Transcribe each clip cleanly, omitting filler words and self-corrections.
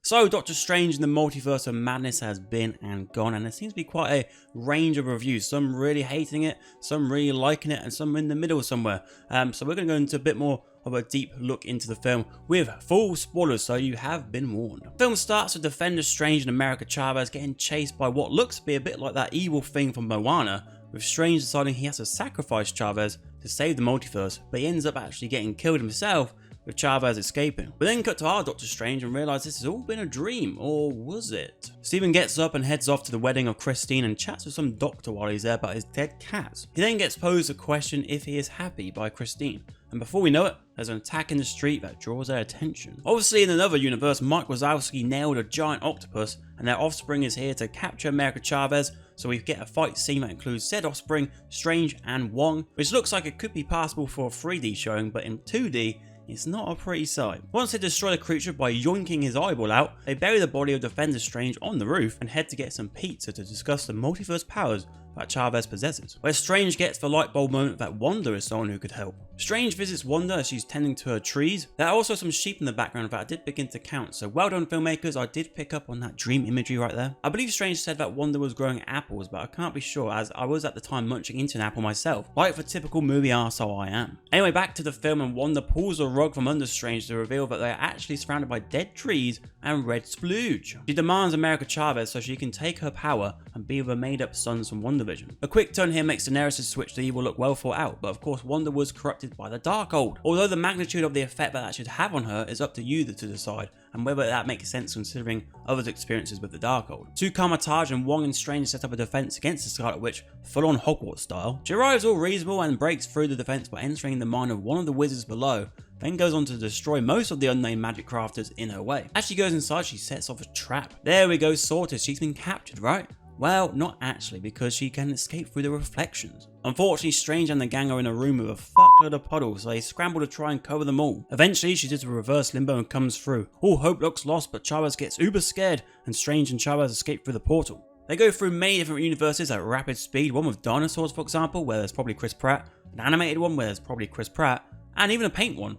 So Doctor Strange in the Multiverse of Madness has been and gone, and there seems to be quite a range of reviews, some really hating it, some really liking it, and some in the middle somewhere. So we're going to go into a bit more of a deep look into the film with full spoilers, so you have been warned. The film starts with Defender Strange and America Chavez getting chased by what looks to be a bit like that evil thing from Moana, with Strange deciding he has to sacrifice Chavez to save the multiverse, but he ends up actually getting killed himself, with Chavez escaping. We then cut to our Doctor Strange and realise this has all been a dream, or was it? Stephen gets up and heads off to the wedding of Christine and chats with some doctor while he's there about his dead cat. He then gets posed a question if he is happy by Christine, and before we know it, there's an attack in the street that draws their attention. Obviously in another universe, Mike Wazowski nailed a giant octopus and their offspring is here to capture America Chavez, so we get a fight scene that includes said offspring, Strange and Wong, which looks like it could be passable for a 3D showing, but in 2D, it's not a pretty sight. Once they destroy the creature by yoinking his eyeball out, they bury the body of Defender Strange on the roof and head to get some pizza to discuss the multiverse powers that Chavez possesses, where Strange gets the light bulb moment that Wanda is someone who could help. Strange visits Wanda as she's tending to her trees. There are also some sheep in the background that I did begin to count, so well done filmmakers, I did pick up on that dream imagery right there. I believe Strange said that Wanda was growing apples, but I can't be sure as I was at the time munching into an apple myself, like the typical movie arsehole I am. Anyway, back to the film, and Wanda pulls a rug from under Strange to reveal that they are actually surrounded by dead trees and red splooge. She demands America Chavez so she can take her power and be with her made up sons from WandaVision. A quick turn here makes Daenerys' switch to evil look well thought out, but of course Wanda was corrupted by the Darkhold. Although the magnitude of the effect that should have on her is up to you to decide, and whether that makes sense considering others' experiences with the Darkhold. To Kamar-Taj and Wong and Strange set up a defense against the Scarlet Witch, full on Hogwarts style. She arrives all reasonable and breaks through the defense by entering the mind of one of the wizards below, then goes on to destroy most of the unnamed magic crafters in her way. As she goes inside, she sets off a trap. There we go, sorted, she's been captured, right? Well, not actually, because she can escape through the reflections. Unfortunately, Strange and the gang are in a room with a fuckload of puddles, so they scramble to try and cover them all. Eventually, she does a reverse limbo and comes through. All hope looks lost, but Chavez gets uber scared, and Strange and Chavez escape through the portal. They go through many different universes at rapid speed, one with dinosaurs for example, where there's probably Chris Pratt, an animated one where there's probably Chris Pratt, and even a paint one,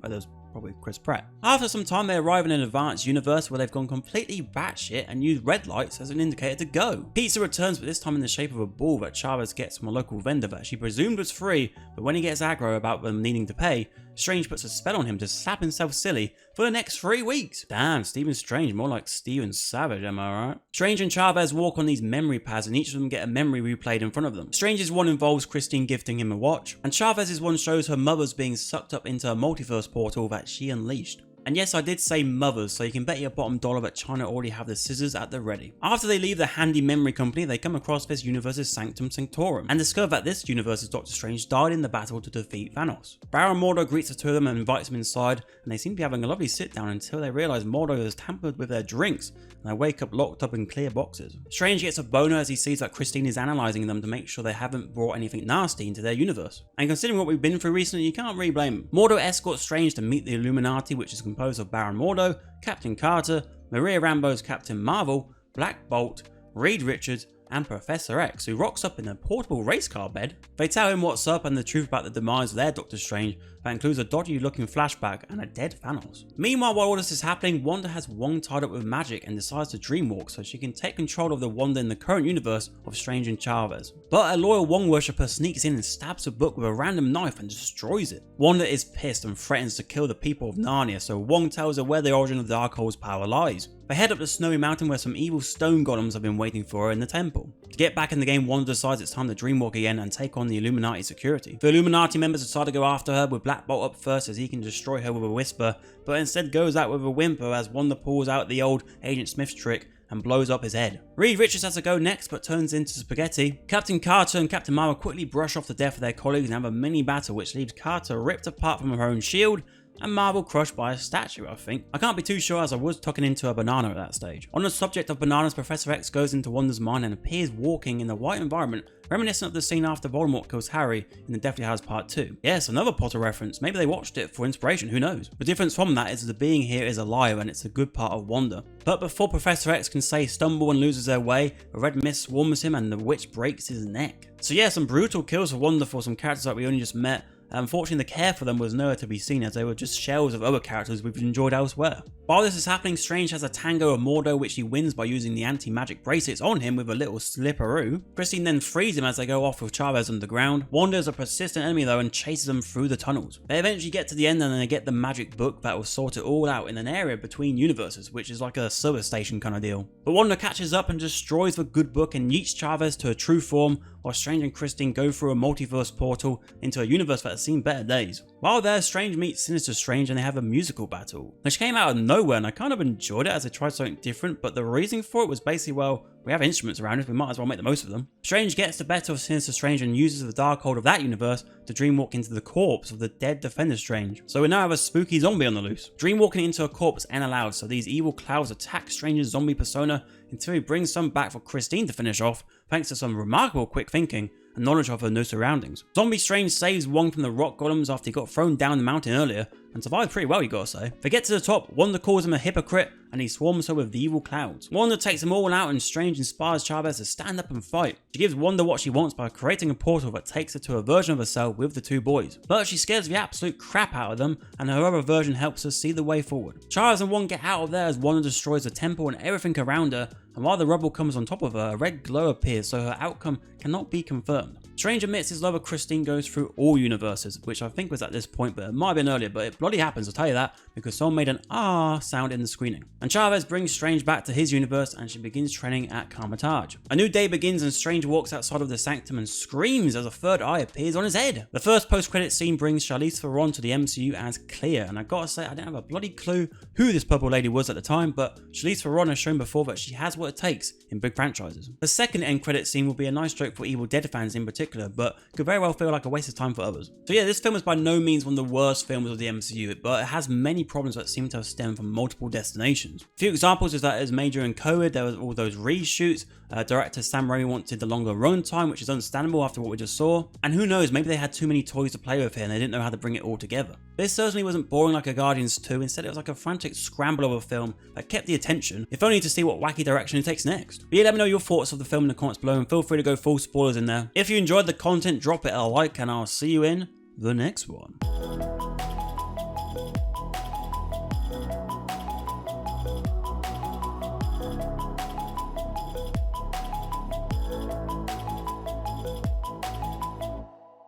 where there's probably Chris Pratt. After some time, they arrive in an advanced universe where they've gone completely batshit and use red lights as an indicator to go. Pizza returns, but this time in the shape of a ball that Chavez gets from a local vendor that she presumed was free, but when he gets aggro about them needing to pay, Strange puts a spell on him to slap himself silly for the next 3 weeks. Damn, Stephen Strange, more like Steven Savage, am I right? Strange and Chavez walk on these memory pads and each of them get a memory replayed in front of them. Strange's one involves Christine gifting him a watch, and Chavez's one shows her mother's being sucked up into a multiverse portal that she unleashed. And yes, I did say mothers, so you can bet your bottom dollar that China already have the scissors at the ready. After they leave the handy memory company, they come across this universe's Sanctum Sanctorum, and discover that this universe's Doctor Strange died in the battle to defeat Thanos. Baron Mordo greets the two of them and invites them inside, and they seem to be having a lovely sit down until they realise Mordo has tampered with their drinks, and they wake up locked up in clear boxes. Strange gets a boner as he sees that Christine is analysing them to make sure they haven't brought anything nasty into their universe. And considering what we've been through recently, you can't really blame him. Mordo escorts Strange to meet the Illuminati, which is composed of Baron Mordo, Captain Carter, Maria Rambeau's Captain Marvel, Black Bolt, Reed Richards, and Professor X, who rocks up in a portable race car bed. They tell him what's up and the truth about the demise of their Doctor Strange, that includes a dodgy looking flashback and a dead Thanos. Meanwhile, while all this is happening, Wanda has Wong tied up with magic and decides to dreamwalk so she can take control of the Wanda in the current universe of Strange and Chavez. But a loyal Wong worshipper sneaks in and stabs the book with a random knife and destroys it. Wanda is pissed and threatens to kill the people of Narnia, so Wong tells her where the origin of the Darkhold's power lies. They head up the snowy mountain where some evil stone golems have been waiting for her in the temple. To get back in the game, Wanda decides it's time to dreamwalk again and take on the Illuminati security. The Illuminati members decide to go after her with Black Bolt up first as he can destroy her with a whisper, but instead goes out with a whimper as Wanda pulls out the old Agent Smith trick and blows up his head. Reed Richards has to go next but turns into spaghetti. Captain Carter and Captain Marvel quickly brush off the death of their colleagues and have a mini battle which leaves Carter ripped apart from her own shield and Marvel crushed by a statue, I think. I can't be too sure as I was tucking into a banana at that stage. On the subject of bananas, Professor X goes into Wanda's mind and appears walking in the white environment, reminiscent of the scene after Voldemort kills Harry in the Deathly Hallows Part 2. Yes, another Potter reference. Maybe they watched it for inspiration, who knows? The difference from that is the being here is alive and it's a good part of Wanda. But before Professor X can say stumble and loses their way, a red mist swarms him and the witch breaks his neck. So yeah, some brutal kills for Wanda for some characters that we only just met. Unfortunately, the care for them was nowhere to be seen, as they were just shells of other characters we've enjoyed elsewhere. While this is happening, Strange has a Tango of Mordo, which he wins by using the anti-magic bracelets on him with a little slipperoo. Christine then frees him as they go off with Chavez underground. Wanda is a persistent enemy though and chases them through the tunnels. They eventually get to the end and they get the magic book that will sort it all out in an area between universes, which is like a service station kind of deal. But Wanda catches up and destroys the good book and yeets Chavez to a true form, while Strange and Christine go through a multiverse portal into a universe that has seen better days. While there, Strange meets Sinister Strange and they have a musical battle, which came out of nowhere, and I kind of enjoyed it as they tried something different, but the reason for it was basically, well, we have instruments around us, we might as well make the most of them. Strange gets the better of Sinister Strange and uses the Darkhold of that universe to dreamwalk into the corpse of the dead Defender Strange. So we now have a spooky zombie on the loose. Dreamwalking into a corpse ain't allowed, so these evil clouds attack Strange's zombie persona until he brings some back for Christine to finish off, thanks to some remarkable quick thinking and knowledge of her new surroundings. Zombie Strange saves Wong from the rock golems after he got thrown down the mountain earlier, and survived pretty well, you gotta say. They get to the top, Wanda calls him a hypocrite, and he swarms her with the evil clouds. Wanda takes them all out and Strange inspires Chavez to stand up and fight. She gives Wanda what she wants by creating a portal that takes her to a version of herself with the two boys. But she scares the absolute crap out of them, and her other version helps her see the way forward. Chavez and Wanda get out of there as Wanda destroys the temple and everything around her, and while the rubble comes on top of her, a red glow appears so her outcome cannot be confirmed. Strange admits his love of Christine goes through all universes, which I think was at this point, but it might have been earlier, but it bloody happens, I'll tell you that, because someone made an ah sound in the screening. And Chavez brings Strange back to his universe and she begins training at Karmatage. A new day begins and Strange walks outside of the sanctum and screams as a third eye appears on his head. The first post-credit scene brings Charlize Theron to the MCU as Clea, and I gotta say, I didn't have a bloody clue who this purple lady was at the time, but Charlize Theron has shown before that she has what it takes in big franchises. The second end credit scene will be a nice joke for Evil Dead fans in particular, but could very well feel like a waste of time for others. So yeah, this film is by no means one of the worst films of the MCU, but it has many problems that seem to have stemmed from multiple destinations. A few examples is that it was made during COVID, there was all those reshoots, director Sam Raimi wanted the longer runtime, which is understandable after what we just saw, and who knows, maybe they had too many toys to play with here and they didn't know how to bring it all together. This certainly wasn't boring like a Guardians 2, instead it was like a frantic scramble of a film that kept the attention, if only to see what wacky direction it takes next. But yeah, let me know your thoughts of the film in the comments below and feel free to go full spoilers in there. If you enjoyed the content, drop it a like and I'll see you in the next one.